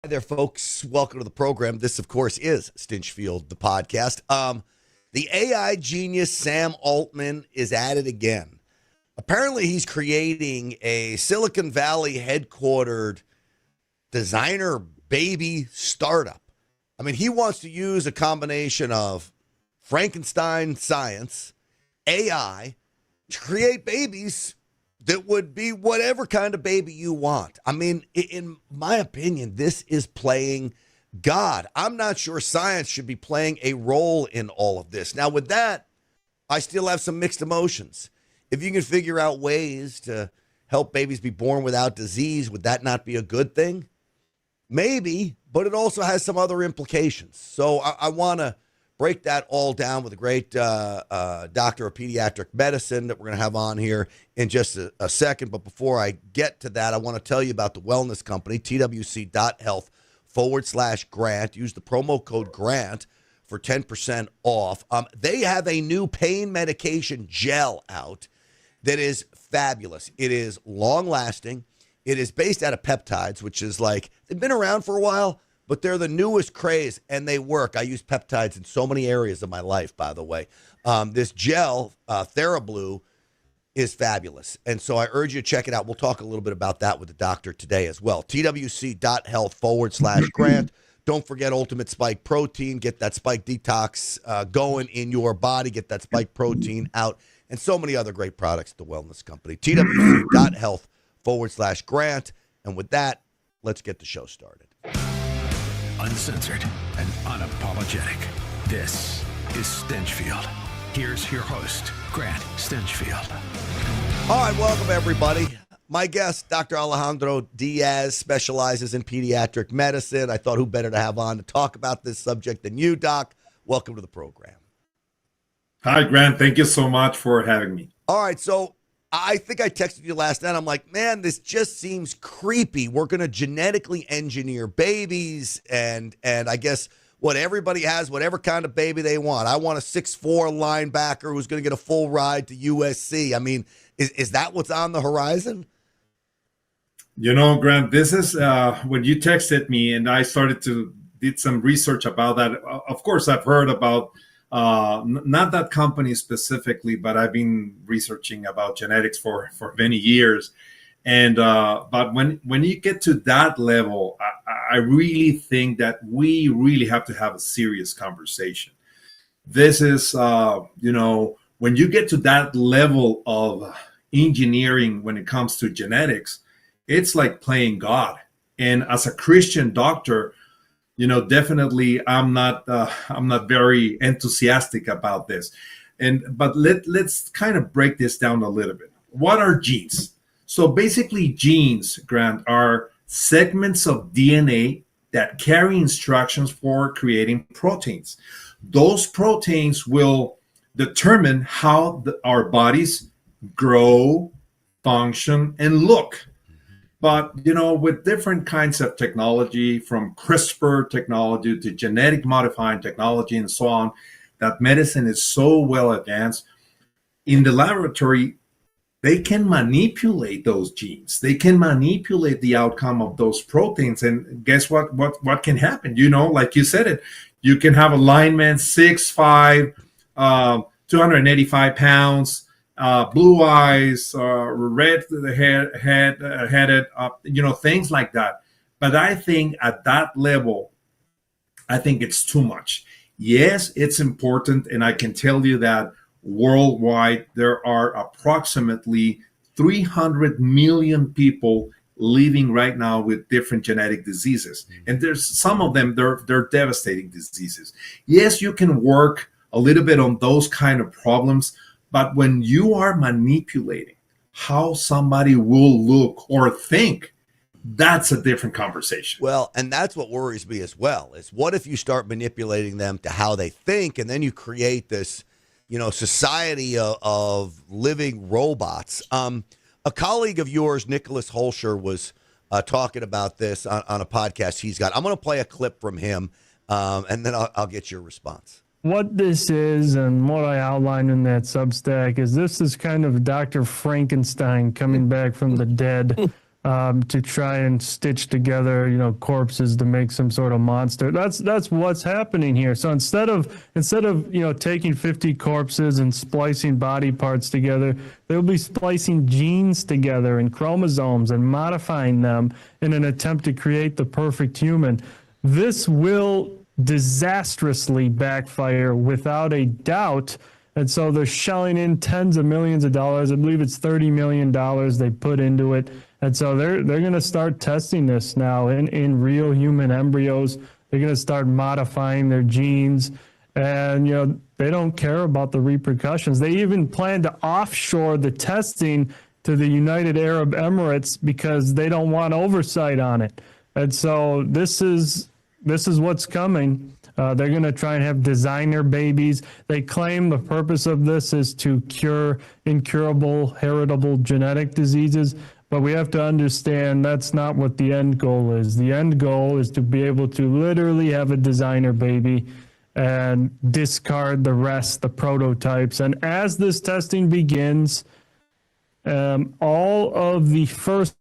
Hi there, folks. Welcome to the program. This, of course, is Stinchfield, the podcast. The AI genius Sam Altman is at it again. Apparently, he's creating a Silicon Valley headquartered designer baby startup. I mean, he wants to use a combination of Frankenstein science, AI, to create babies that would be whatever kind of baby you want. I mean, in my opinion, this is playing God. I'm not sure science should be playing a role in all of this. Now, with that, I still have some mixed emotions. If you can figure out ways to help babies be born without disease, would that not be a good thing? Maybe, but it also has some other implications. So I want to break that all down with a great doctor of pediatric medicine that we're going to have on here in just a second. But before I get to that, I want to tell you about the wellness company, twc.health/grant. Use the promo code GRANT for 10% off. They have a new pain medication gel out that is fabulous. It is long-lasting. It is based out of peptides, which is like, they've been around for a while, but they're the newest craze, and they work. I use peptides in so many areas of my life, by the way. This gel, TheraBlue, is fabulous. And so I urge you to check it out. We'll talk a little bit about that with the doctor today as well. twc.health/grant. Don't forget Ultimate Spike Protein. Get that spike detox going in your body. Get that spike protein out. And so many other great products at the wellness company. twc.health/grant. And with that, let's get the show started. Uncensored and unapologetic. This is Stinchfield. Here's your host, Grant Stinchfield. All right, welcome everybody. My guest, Dr. Alejandro Diaz, specializes in pediatric medicine. I thought who better to have on to talk about this subject than you, Doc. Welcome to the program. Hi, Grant. Thank you so much for having me. All right, so I think I texted you last night. I'm like, man, this just seems creepy. We're going to genetically engineer babies, and I guess what everybody has, whatever kind of baby they want. I want a 6'4" linebacker who's going to get a full ride to USC. I mean, is that what's on the horizon? You know, Grant, this is when you texted me and I did some research about that. Of course, I've heard about not that company specifically, but I've been researching about genetics for many years. And but when you get to that level, I really think that we really have to have a serious conversation. This is, when you get to that level of engineering when it comes to genetics, it's like playing God. And as a Christian doctor, definitely I'm not very enthusiastic about this. But let's kind of break this down a little bit. What are genes? So basically genes, Grant, are segments of DNA that carry instructions for creating proteins. Those proteins will determine how our bodies grow, function, and look. But, with different kinds of technology, from CRISPR technology to genetic modifying technology and so on, that medicine is so well advanced. In the laboratory, they can manipulate those genes. They can manipulate the outcome of those proteins. And guess what can happen? Like you said it, you can have a lineman, 6'5", 285 pounds, blue eyes, red headed, things like that. But I think at that level, I think it's too much. Yes, it's important. And I can tell you that worldwide, there are approximately 300 million people living right now with different genetic diseases. And there's some of them, they're devastating diseases. Yes, you can work a little bit on those kind of problems, but when you are manipulating how somebody will look or think, that's a different conversation. Well, and that's what worries me as well, is what if you start manipulating them to how they think, and then you create this, society of living robots. A colleague of yours, Nicholas Holscher, was talking about this on a podcast he's got. I'm going to play a clip from him, and then I'll get your response. What this is, and what I outlined in that Substack, is this is kind of Dr. Frankenstein coming back from the dead. to try and stitch together, corpses to make some sort of monster. That's what's happening here. So instead of taking 50 corpses and splicing body parts together, they'll be splicing genes together and chromosomes and modifying them in an attempt to create the perfect human. This will disastrously backfire without a doubt. And so they're shelling in tens of millions of dollars. I believe it's $30 million they put into it. And so they're going to start testing this now in real human embryos. They're going to start modifying their genes. And, they don't care about the repercussions. They even plan to offshore the testing to the United Arab Emirates because they don't want oversight on it. And so this is what's coming. They're going to try and have designer babies. They claim the purpose of this is to cure incurable heritable genetic diseases, but we have to understand that's not what the end goal is. The end goal is to be able to literally have a designer baby and discard the rest, the prototypes. And as this testing begins, all of the first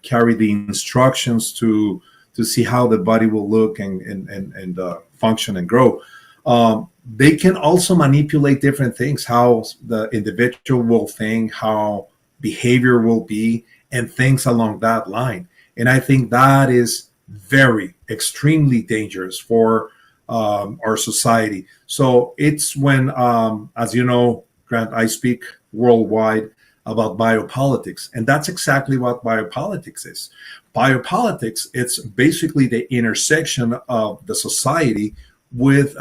carry the instructions to see how the body will look and function and grow. They can also manipulate different things, how the individual will think, how behavior will be, and things along that line. And I think that is very extremely dangerous for our society. So it's when, as you know, Grant, I speak worldwide about biopolitics, and that's exactly what biopolitics is. Biopolitics, it's basically the intersection of the society with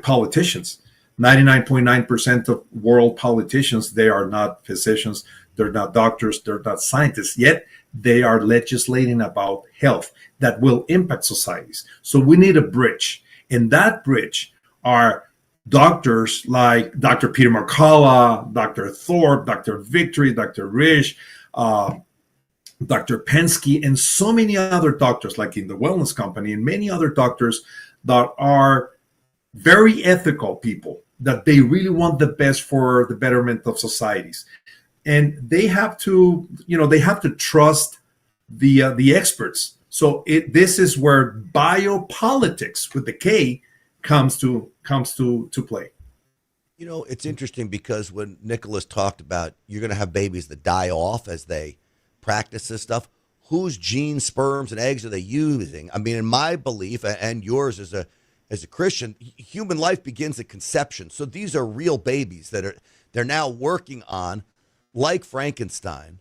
politicians. 99.9% of world politicians, they are not physicians, they're not doctors, they're not scientists, yet they are legislating about health that will impact societies. So we need a bridge, and that bridge are doctors like Dr. Peter McCullough, Dr. Thorpe, Dr. Victory, Dr. Risch, Dr. Pensky, and so many other doctors like in the Wellness Company and many other doctors that are very ethical people, that they really want the best for the betterment of societies. And they have to, they have to trust the experts. So this is where biopolitics with the K comes to play. It's interesting because when Nicholas talked about you're going to have babies that die off as they practice this stuff, whose genes, sperms, and eggs are they using? I mean, in my belief and yours as a Christian, human life begins at conception. So these are real babies that they're now working on, like Frankenstein.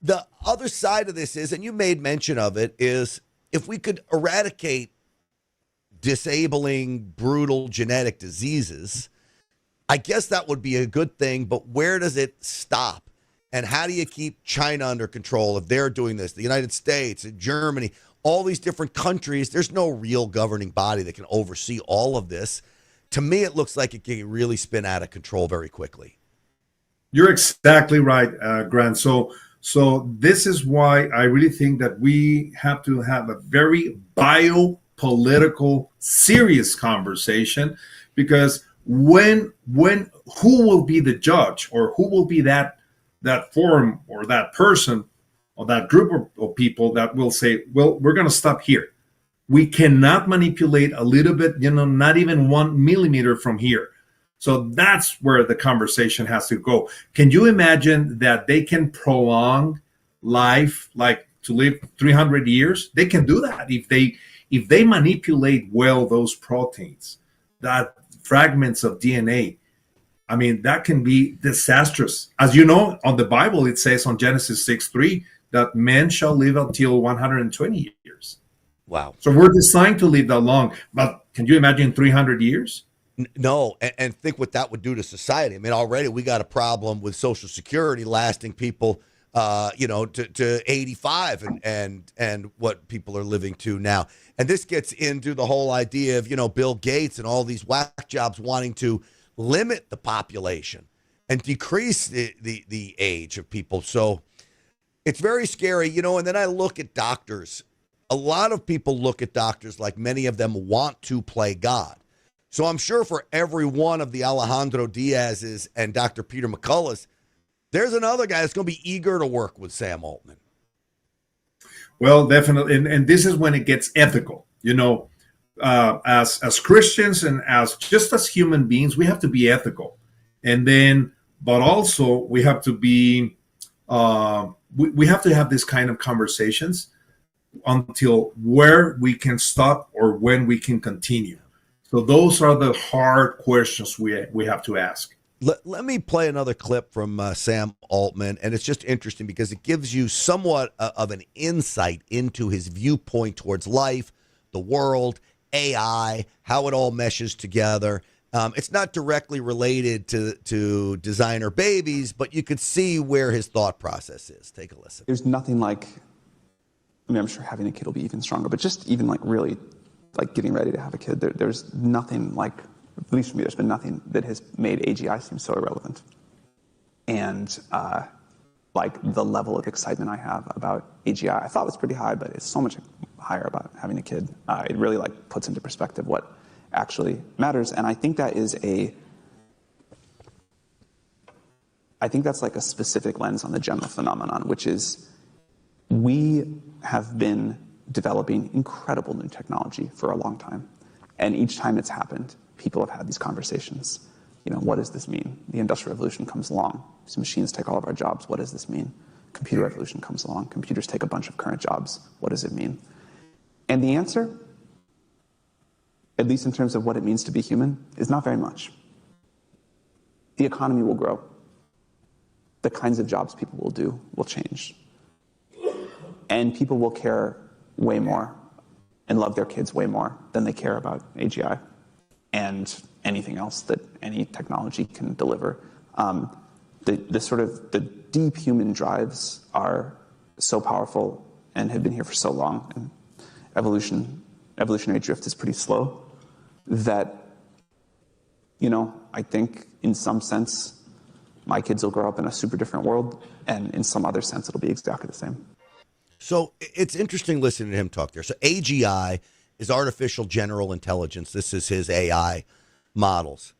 The other side of this is, and you made mention of it, is if we could eradicate disabling, brutal genetic diseases, I guess that would be a good thing, but where does it stop? And how do you keep China under control if they're doing this? The United States, Germany, all these different countries, there's no real governing body that can oversee all of this. To me, it looks like it can really spin out of control very quickly. You're exactly right, Grant. So this is why I really think that we have to have a very biopolitical, serious conversation, because when who will be the judge, or who will be that forum or that person or that group of people that will say, well, we're going to stop here. We cannot manipulate a little bit, not even 1 millimeter from here. So that's where the conversation has to go. Can you imagine that they can prolong life, like to live 300 years? They can do that if they manipulate well those proteins, that fragments of DNA. I mean, that can be disastrous. As you know, on the Bible, it says on Genesis 6:3 that men shall live until 120 years. Wow. So we're designed to live that long. But can you imagine 300 years? No, and think what that would do to society. I mean, already we got a problem with Social Security lasting people, to 85 and what people are living to now. And this gets into the whole idea of, Bill Gates and all these whack jobs wanting to limit the population and decrease the age of people. So it's very scary, and then I look at doctors. A lot of people look at doctors like many of them want to play God. So I'm sure for every one of the Alejandro Diaz's and Dr. Peter McCullough's, there's another guy that's going to be eager to work with Sam Altman. Well, definitely. And this is when it gets ethical. As Christians and as human beings, we have to be ethical. And then, but also we have to be, we have to have this kind of conversations until where we can stop or when we can continue. So those are the hard questions we have to ask. Let me play another clip from Sam Altman, and it's just interesting because it gives you somewhat of an insight into his viewpoint towards life, the world, AI, how it all meshes together. It's not directly related to designer babies, but you could see where his thought process is. Take a listen. There's nothing like, I'm sure having a kid will be even stronger, but just even really getting ready to have a kid, there's nothing like, at least for me, there's been nothing that has made AGI seem so irrelevant. And the level of excitement I have about AGI, I thought was pretty high, but it's so much higher about having a kid. It really puts into perspective what actually matters. And I think that is that's a specific lens on the general phenomenon, which is we have been developing incredible new technology for a long time. And each time it's happened, people have had these conversations. What does this mean? The Industrial Revolution comes along. These machines take all of our jobs. What does this mean? Computer revolution comes along. Computers take a bunch of current jobs. What does it mean? And the answer, at least in terms of what it means to be human, is not very much. The economy will grow. The kinds of jobs people will do will change. And people will care way more and love their kids way more than they care about AGI and anything else that any technology can deliver. The deep human drives are so powerful and have been here for so long, and evolutionary drift is pretty slow, that, I think in some sense, my kids will grow up in a super different world, and in some other sense, it'll be exactly the same. So it's interesting listening to him talk there. So AGI is artificial general intelligence. This is his AI models.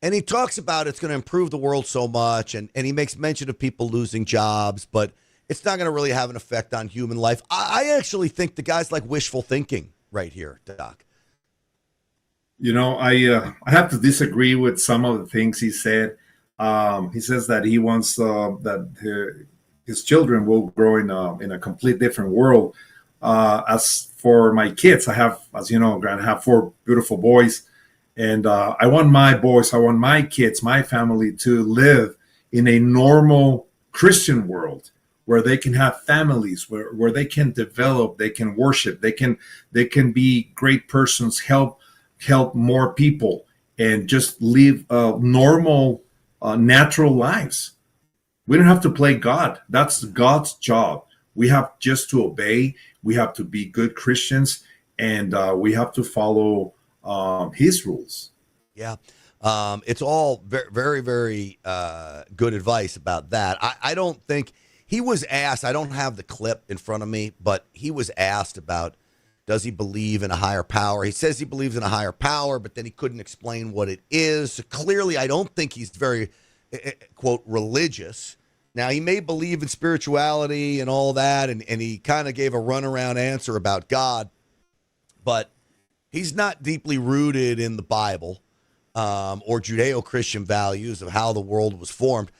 And he talks about it's going to improve the world so much, and he makes mention of people losing jobs, but it's not going to really have an effect on human life. I actually think the guy's like wishful thinking right here, Doc. I have to disagree with some of the things he said. He says that he wants that his children will grow in a complete different world. As for my kids, I have, as you know, Grant, I have 4 beautiful boys, and I want my kids, my family to live in a normal Christian world where they can have families, where they can develop, they can worship, they can be great persons, help more people, and just live normal, natural lives. We don't have to play God. That's God's job. We have just to obey. We have to be good Christians, and we have to follow his rules. Yeah. It's all very, very, very good advice about that. I don't think he was asked, I don't have the clip in front of me, but he was asked about, does he believe in a higher power? He says he believes in a higher power, but then he couldn't explain what it is. So clearly, I don't think he's very, quote, religious. Now, he may believe in spirituality and all that, and he kind of gave a runaround answer about God, but he's not deeply rooted in the Bible or Judeo-Christian values of how the world was formed.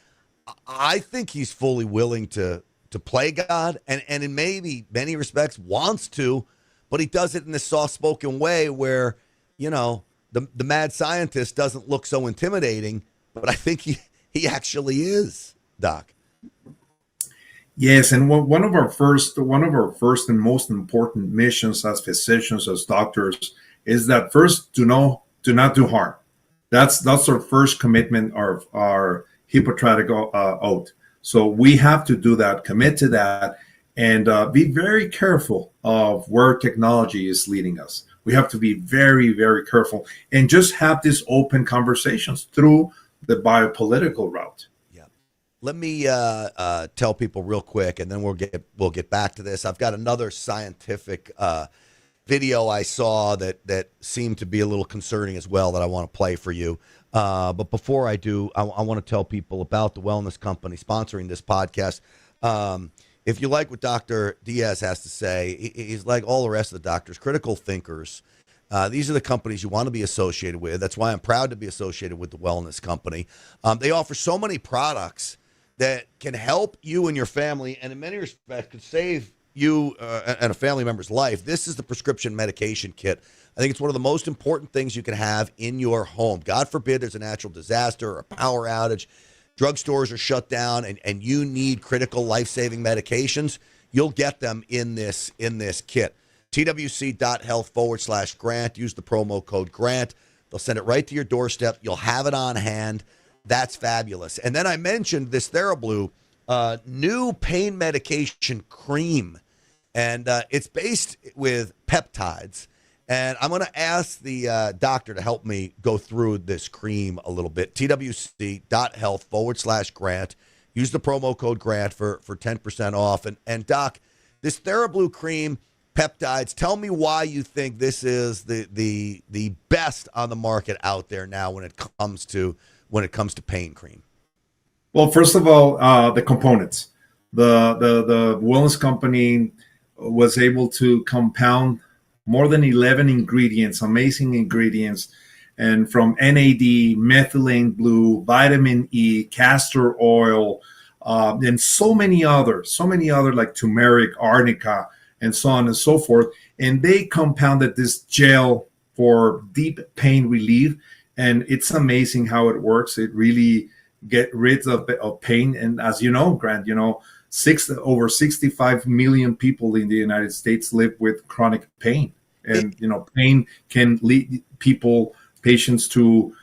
I think he's fully willing to play God, and in maybe many respects wants to, but he does it in this soft-spoken way where, the mad scientist doesn't look so intimidating, but I think he actually is, Doc. Yes, and one of our first and most important missions as physicians, as doctors, is that first, do not do harm. That's our first commitment of our Hippocratic oath. So we have to do that, commit to that, and be very careful of where technology is leading us. We have to be very, very careful and just have these open conversations through the biopolitical route. Yeah. Let me tell people real quick, and then we'll get back to this. I've got another scientific video I saw that seemed to be a little concerning as well that I want to play for you. But before I do, I want to tell people about the wellness company sponsoring this podcast. If you like what Dr. Diaz has to say, he's like all the rest of the doctors, critical thinkers. These are the companies you want to be associated with. That's why I'm proud to be associated with the wellness company. They offer so many products that can help you and your family, and in many respects could save you and a family member's life. This is the prescription medication kit. I think it's one of the most important things you can have in your home. God forbid there's a natural disaster or a power outage. Drugstores are shut down and you need critical life-saving medications. You'll get them in this kit. TWC.health/grant. Use the promo code GRANT. They'll send it right to your doorstep. You'll have it on hand. That's fabulous. And then I mentioned this TheraBlue new pain medication cream. And it's based with peptides. And I'm going to ask the doctor to help me go through this cream a little bit. TWC.health/grant. Use the promo code GRANT for 10% off. And Doc, this TheraBlue cream, peptides, tell me why you think this is the best on the market out there now when it comes to pain cream. Well, first of all, the components. The wellness company was able to compound more than 11 ingredients, amazing ingredients, and from NAD, methylene blue, vitamin E, castor oil, and so many other like turmeric, arnica, and so on and so forth. And they compounded this gel for deep pain relief. And it's amazing how it works. It really get rid of pain. And as you know, Grant, over 65 million people in the United States live with chronic pain. And, pain can lead patients to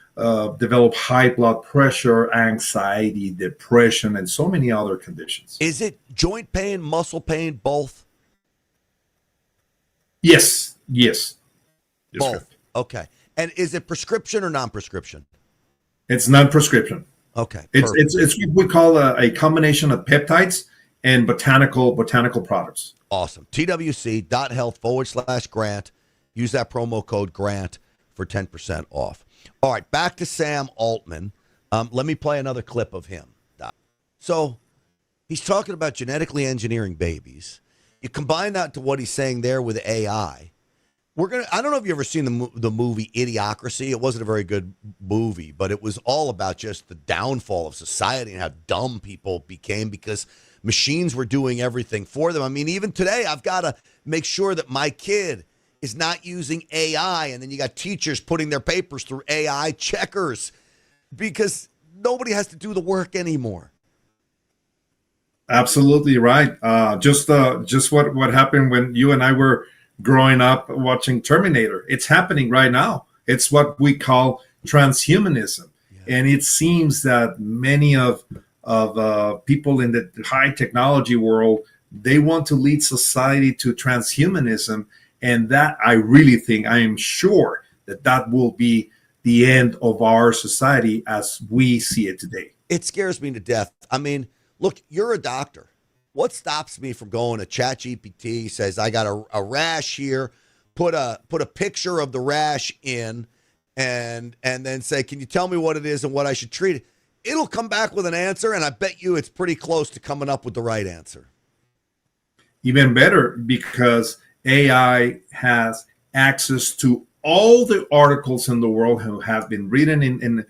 develop high blood pressure, anxiety, depression, and so many other conditions. Is it joint pain, muscle pain, both? Yes. Both. Correct. Okay. And is it prescription or non-prescription? It's non-prescription. Okay. It's what we call a combination of peptides and botanical products. Awesome. TWC.health/grant. Use that promo code GRANT for 10% off. All right, back to Sam Altman. Let me play another clip of him, Doc. So he's talking about genetically engineering babies. You combine that to what he's saying there with AI. I don't know if you've ever seen the movie Idiocracy. It wasn't a very good movie, but it was all about just the downfall of society and how dumb people became because machines were doing everything for them. I mean, even today, I've got to make sure that my kid is not using AI, and then you got teachers putting their papers through AI checkers because nobody has to do the work anymore. Absolutely right. Just what happened when you and I were growing up watching Terminator. It's happening right now. It's what we call transhumanism. Yeah. And it seems that many of people in the high technology world, they want to lead society to transhumanism. And that I am sure that will be the end of our society as we see it today. It scares me to death. I mean, look, you're a doctor. What stops me from going to ChatGPT, says I got a rash here, put a picture of the rash in, and then say, can you tell me what it is and what I should treat it? It'll come back with an answer, and I bet you it's pretty close to coming up with the right answer. Even better, because AI has access to all the articles in the world who have been written in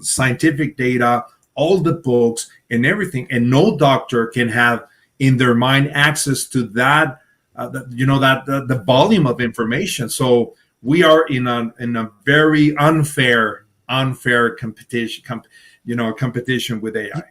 scientific data, all the books and everything, and no doctor can have in their mind access to that, the volume of information. So we are in a very unfair unfair competition with AI.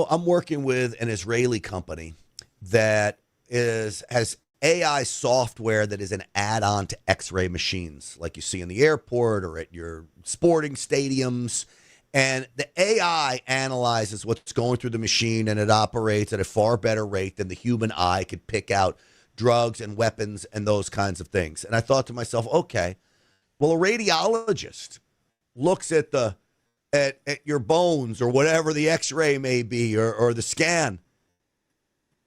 I'm working with an Israeli company that has AI software that is an add-on to X-ray machines, like you see in the airport or at your sporting stadiums. And the AI analyzes what's going through the machine, and it operates at a far better rate than the human eye could pick out drugs and weapons and those kinds of things. And I thought to myself, okay, well, a radiologist looks at at your bones or whatever the X-ray may be, or the scan.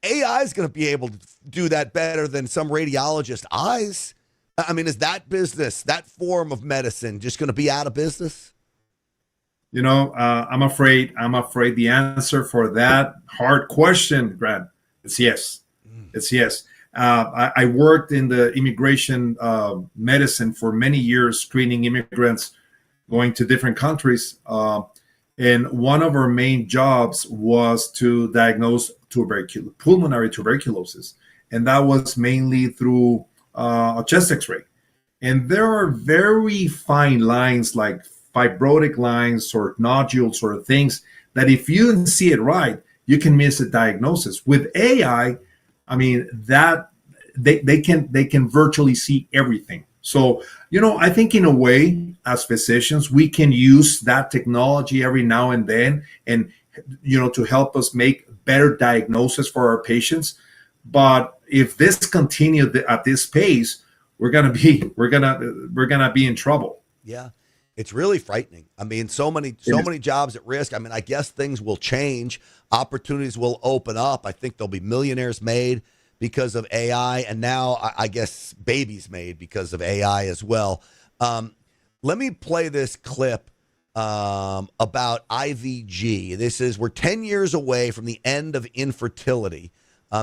AI is going to be able to do that better than some radiologist eyes. I mean, is that business, that form of medicine, just going to be out of business? I'm afraid the answer for that hard question, Grant, is yes. It's yes. I worked in the immigration medicine for many years, screening immigrants going to different countries. And one of our main jobs was to diagnose pulmonary tuberculosis. And that was mainly through a chest x-ray. And there are very fine lines, like fibrotic lines or nodules or things that if you didn't see it right, you can miss a diagnosis. With AI, I mean, that they can virtually see everything. So, I think in a way, as physicians, we can use that technology every now and then and, to help us make better diagnosis for our patients. But if this continues at this pace, we're gonna be in trouble. Yeah. It's really frightening. I mean, so many jobs at risk. I mean, I guess things will change. Opportunities will open up. I think there'll be millionaires made because of AI, and now I guess babies made because of AI as well. Let me play this clip about IVG. We're 10 years away from the end of infertility.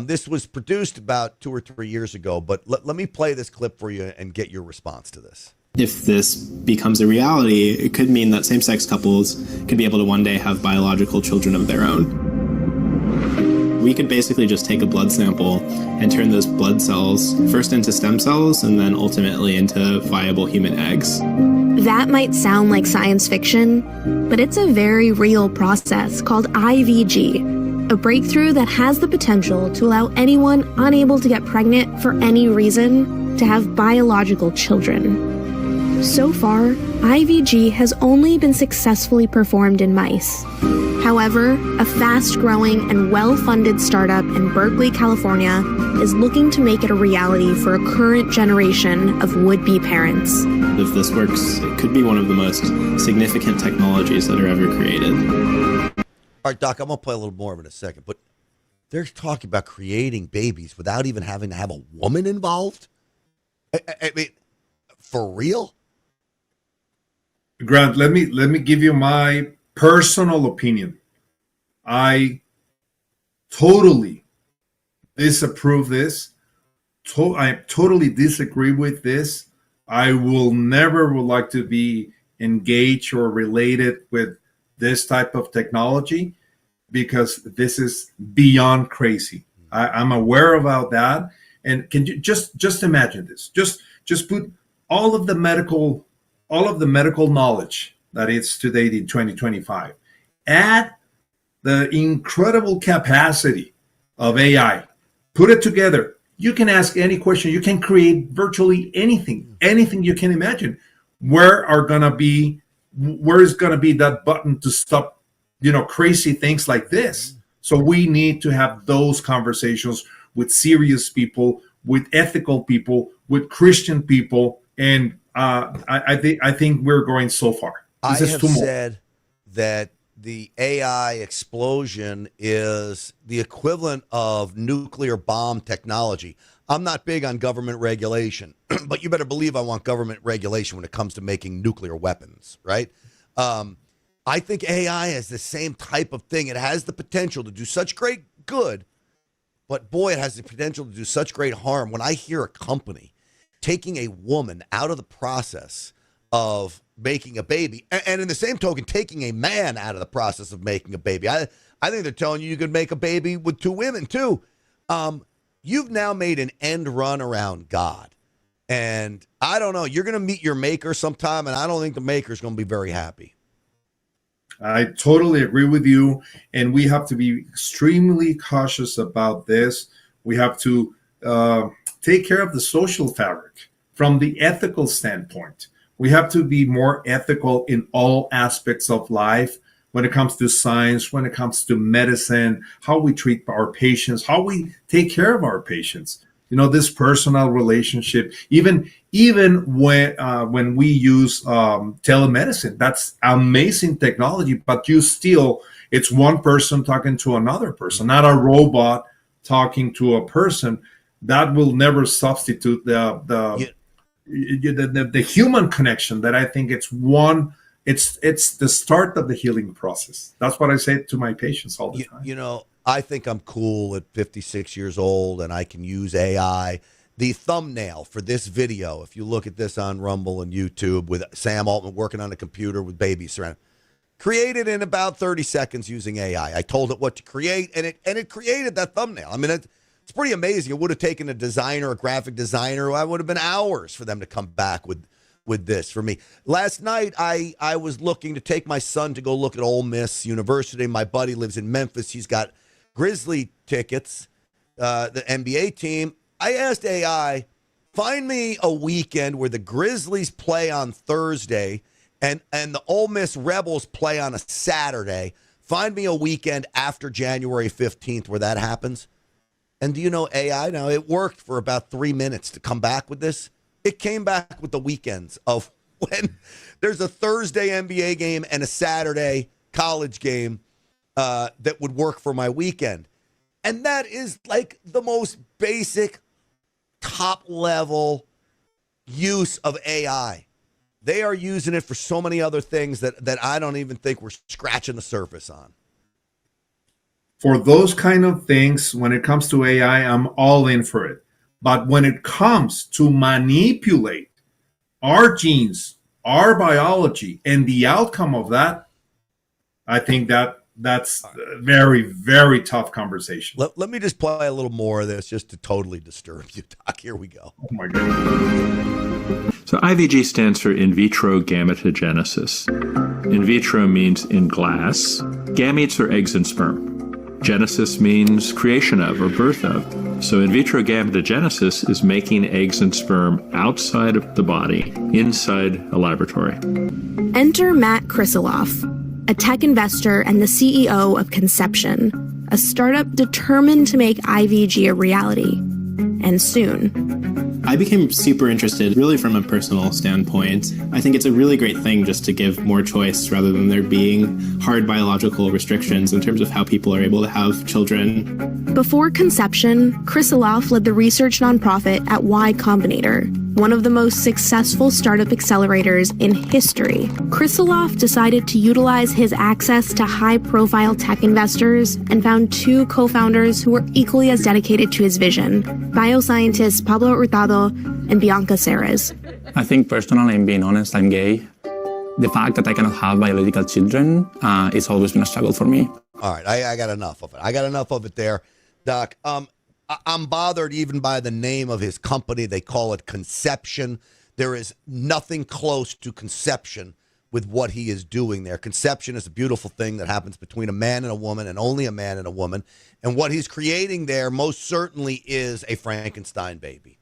This was produced about 2 or 3 years ago, but let me play this clip for you and get your response to this. If this becomes a reality, it could mean that same-sex couples could be able to one day have biological children of their own. We could basically just take a blood sample and turn those blood cells first into stem cells and then ultimately into viable human eggs. That might sound like science fiction, but it's a very real process called IVG, a breakthrough that has the potential to allow anyone unable to get pregnant for any reason to have biological children. So far, IVG has only been successfully performed in mice. However, a fast-growing and well-funded startup in Berkeley, California, is looking to make it a reality for a current generation of would-be parents. If this works, it could be one of the most significant technologies that are ever created. All right, Doc, I'm going to play a little more of it in a second, but they're talking about creating babies without even having to have a woman involved? I mean, for real? Grant, let me give you my personal opinion. I totally disapprove this. I totally disagree with this. I will never would like to be engaged or related with this type of technology because this is beyond crazy. I'm aware about that. And can you just imagine this? Just put all of the medical knowledge that is today in 2025. Add the incredible capacity of AI. Put it together. You can ask any question. You can create virtually anything you can imagine. Where is going to be that button to stop, crazy things like this? So we need to have those conversations with serious people, with ethical people, with Christian people, and I think we're going so far. I have said that the AI explosion is the equivalent of nuclear bomb technology. I'm not big on government regulation, but you better believe I want government regulation when it comes to making nuclear weapons, right? I think AI is the same type of thing. It has the potential to do such great good, but boy, it has the potential to do such great harm. When I hear a company taking a woman out of the process of making a baby, and in the same token, taking a man out of the process of making a baby. I think they're telling you could make a baby with 2 women, too. You've now made an end run around God. And I don't know, you're going to meet your maker sometime, and I don't think the maker's going to be very happy. I totally agree with you. And we have to be extremely cautious about this. We have to take care of the social fabric from the ethical standpoint. We have to be more ethical in all aspects of life when it comes to science, when it comes to medicine, how we treat our patients, how we take care of our patients. This personal relationship, even when we use telemedicine, that's amazing technology, but it's one person talking to another person, not a robot talking to a person. That will never substitute the human connection that I think it's the start of the healing process. That's what I say to my patients all the time. I think I'm cool at 56 years old and I can use AI. The thumbnail for this video, if you look at this on Rumble and YouTube with Sam Altman working on a computer with babies surrounded, created in about 30 seconds using AI. I told it what to create and it created that thumbnail. I mean, it's pretty amazing. It would have taken a graphic designer. I would have been hours for them to come back with this for me. Last night, I was looking to take my son to go look at Ole Miss University. My buddy lives in Memphis. He's got Grizzly tickets, the NBA team. I asked AI, find me a weekend where the Grizzlies play on Thursday and the Ole Miss Rebels play on a Saturday. Find me a weekend after January 15th where that happens. And do you know AI? Now, it worked for about 3 minutes to come back with this. It came back with the weekends of when there's a Thursday NBA game and a Saturday college game that would work for my weekend. And that is like the most basic, top level use of AI. They are using it for so many other things that I don't even think we're scratching the surface on. For those kind of things, when it comes to AI, I'm all in for it. But when it comes to manipulate our genes, our biology, and the outcome of that, I think that's a very, very tough conversation. Let me just play a little more of this just to totally disturb you, Doc. Here we go. Oh, my God. So IVG stands for in vitro gametogenesis. In vitro means in glass. Gametes are eggs and sperm. Genesis means creation of or birth of. So in vitro gametogenesis is making eggs and sperm outside of the body, inside a laboratory. Enter Matt Krisiloff, a tech investor and the CEO of Conception, a startup determined to make IVG a reality. And soon. I became super interested, really from a personal standpoint. I think it's a really great thing just to give more choice rather than there being hard biological restrictions in terms of how people are able to have children. Before Conception, Krisiloff led the research nonprofit at Y Combinator, one of the most successful startup accelerators in history. Krisiloff decided to utilize his access to high-profile tech investors and found two co-founders who were equally as dedicated to his vision, bioscientists Pablo Hurtado and Bianca Ceres. I think personally, and being honest, I'm gay. The fact that I cannot have biological children, it's always been a struggle for me. All right, I got enough of it. I got enough of it there, Doc. I'm bothered even by the name of his company. They call it Conception. There is nothing close to Conception with what he is doing there. Conception is a beautiful thing that happens between a man and a woman, and only a man and a woman. And what he's creating there most certainly is a Frankenstein baby.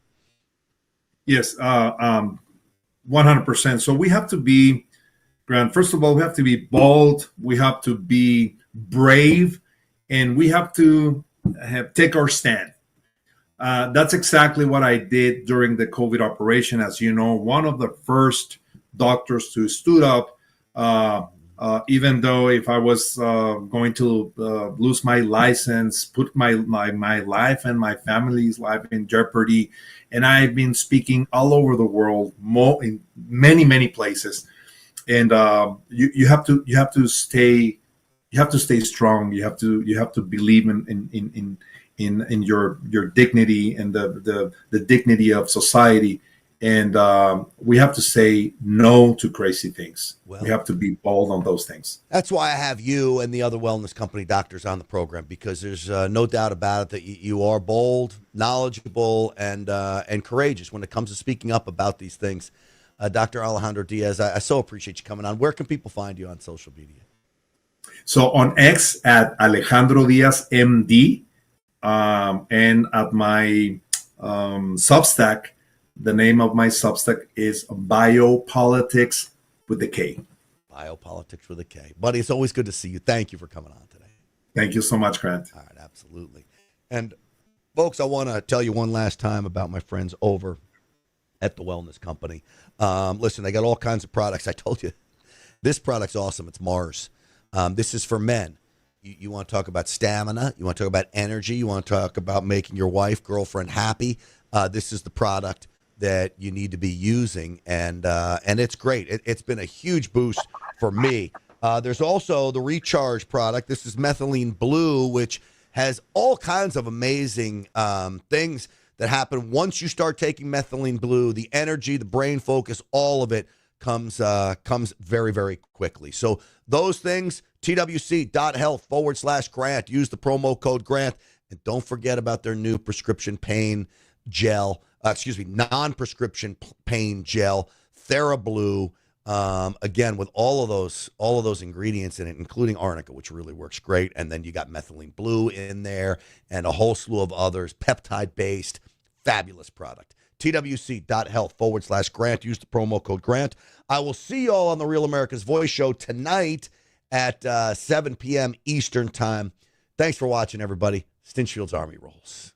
Yes, 100%. So we have to be, Grant, first of all, we have to be bold, we have to be brave, and we have to take our stand. That's exactly what I did during the COVID operation. As you know, one of the first doctors who stood up, even though if I was going to lose my license, put my life and my family's life in jeopardy. And I've been speaking all over the world, in many places. And you have to stay strong. You have to believe in your dignity and the dignity of society. And we have to say no to crazy things. Well, we have to be bold on those things. That's why I have you and the other wellness company doctors on the program, because there's no doubt about it that you are bold, knowledgeable, and courageous when it comes to speaking up about these things. Dr. Alejandro Diaz, I so appreciate you coming on. Where can people find you on social media? So on X at Alejandro Diaz MD, and at my Substack, the name of my Substack is Biopolitics with the K. Biopolitics with a K. Buddy, it's always good to see you. Thank you for coming on today. Thank you so much, Grant. All right, absolutely. And folks, I want to tell you one last time about my friends over at the Wellness Company. Listen, they got all kinds of products. I told you, this product's awesome. It's Mars. This is for men. You want to talk about stamina. You want to talk about energy. You want to talk about making your wife, girlfriend happy. This is the product that you need to be using, and it's great. It's been a huge boost for me. There's also the Recharge product. This is methylene blue, which has all kinds of amazing things that happen once you start taking methylene blue. The energy, the brain focus, all of it comes very, very quickly. So those things, twc.health/Grant. Use the promo code Grant. And don't forget about their new prescription pain gel, non-prescription pain gel, TheraBlue. Again, with all of those ingredients in it, including arnica, which really works great. And then you got methylene blue in there and a whole slew of others, peptide-based, fabulous product. twc.health/Grant. Use the promo code Grant. I will see you all on the Real America's Voice show tonight at 7 p.m. Eastern time. Thanks for watching, everybody. Stinchfield's Army rolls.